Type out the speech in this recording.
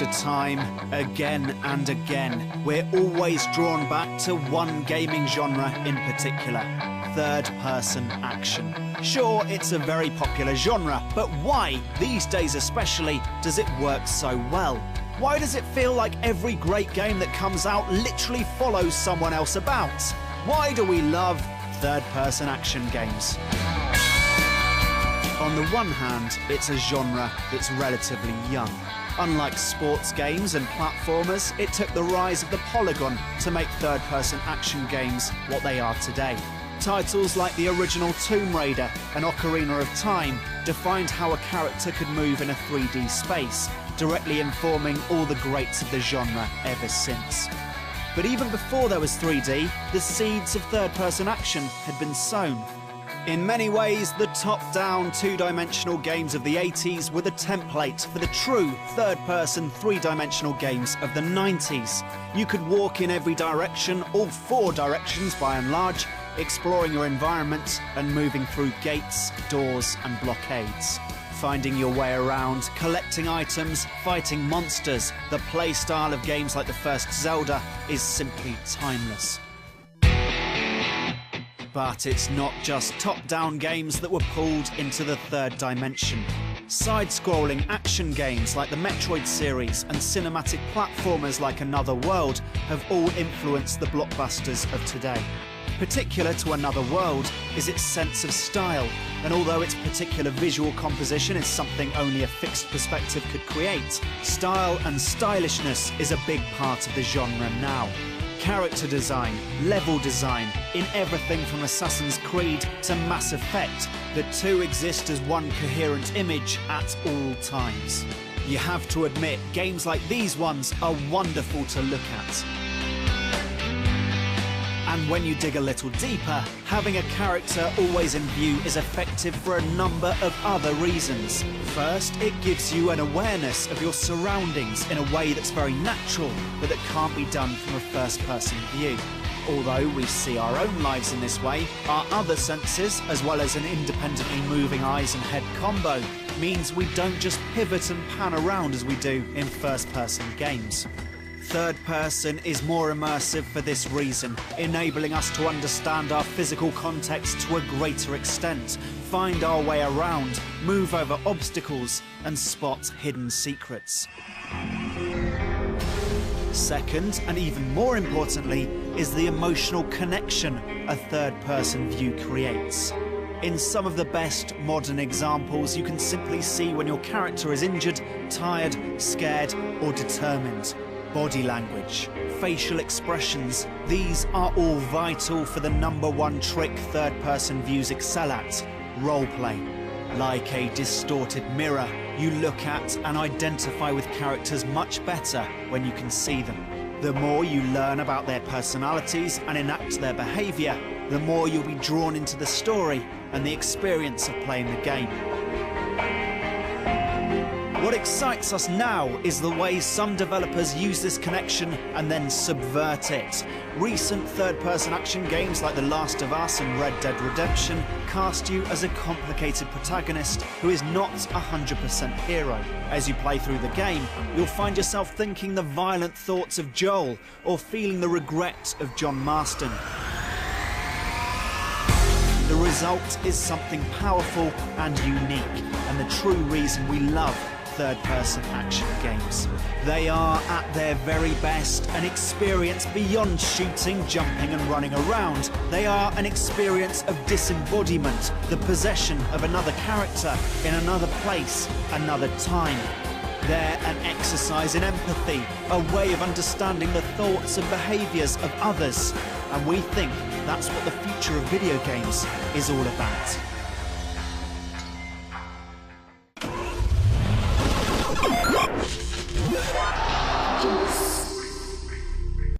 after time, again and again, we're always drawn back to one gaming genre in particular: third-person action. Sure, it's a very popular genre, but why, these days especially, does it work so well? Why does it feel like every great game that comes out literally follows someone else about? Why do we love third-person action games? On the one hand, it's a genre that's relatively young. Unlike sports games and platformers, it took the rise of the polygon to make third-person action games what they are today. Titles like the original Tomb Raider and Ocarina of Time defined how a character could move in a 3D space, directly informing all the greats of the genre ever since. But even before there was 3D, the seeds of third-person action had been sown. In many ways, the top-down, two-dimensional games of the 80s were the template for the true third-person, three-dimensional games of the 90s. You could walk in every direction, all four directions by and large, exploring your environment and moving through gates, doors and blockades. Finding your way around, collecting items, fighting monsters, the play style of games like the first Zelda is simply timeless. But it's not just top-down games that were pulled into the third dimension. Side-scrolling action games like the Metroid series and cinematic platformers like Another World have all influenced the blockbusters of today. Particular to Another World is its sense of style, and although its particular visual composition is something only a fixed perspective could create, style and stylishness is a big part of the genre now. Character design, level design, in everything from Assassin's Creed to Mass Effect, the two exist as one coherent image at all times. You have to admit, games like these ones are wonderful to look at. And when you dig a little deeper, having a character always in view is effective for a number of other reasons. First, it gives you an awareness of your surroundings in a way that's very natural, but that can't be done from a first-person view. Although we see our own lives in this way, our other senses, as well as an independently moving eyes and head combo, means we don't just pivot and pan around as we do in first-person games. Third person is more immersive for this reason, enabling us to understand our physical context to a greater extent, find our way around, move over obstacles, and spot hidden secrets. Second, and even more importantly, is the emotional connection a third-person view creates. In some of the best modern examples, you can simply see when your character is injured, tired, scared, or determined. Body language, facial expressions, these are all vital for the #1 trick third-person views excel at: roleplay. Like a distorted mirror, you look at and identify with characters much better when you can see them. The more you learn about their personalities and enact their behaviour, the more you'll be drawn into the story and the experience of playing the game. What excites us now is the way some developers use this connection and then subvert it. Recent third-person action games like The Last of Us and Red Dead Redemption cast you as a complicated protagonist who is not 100% hero. As you play through the game, you'll find yourself thinking the violent thoughts of Joel or feeling the regret of John Marston. The result is something powerful and unique, and the true reason we love third-person action games. They are, at their very best, an experience beyond shooting, jumping and running around. They are an experience of disembodiment, the possession of another character in another place, another time. They're an exercise in empathy, a way of understanding the thoughts and behaviours of others. And we think that's what the future of video games is all about.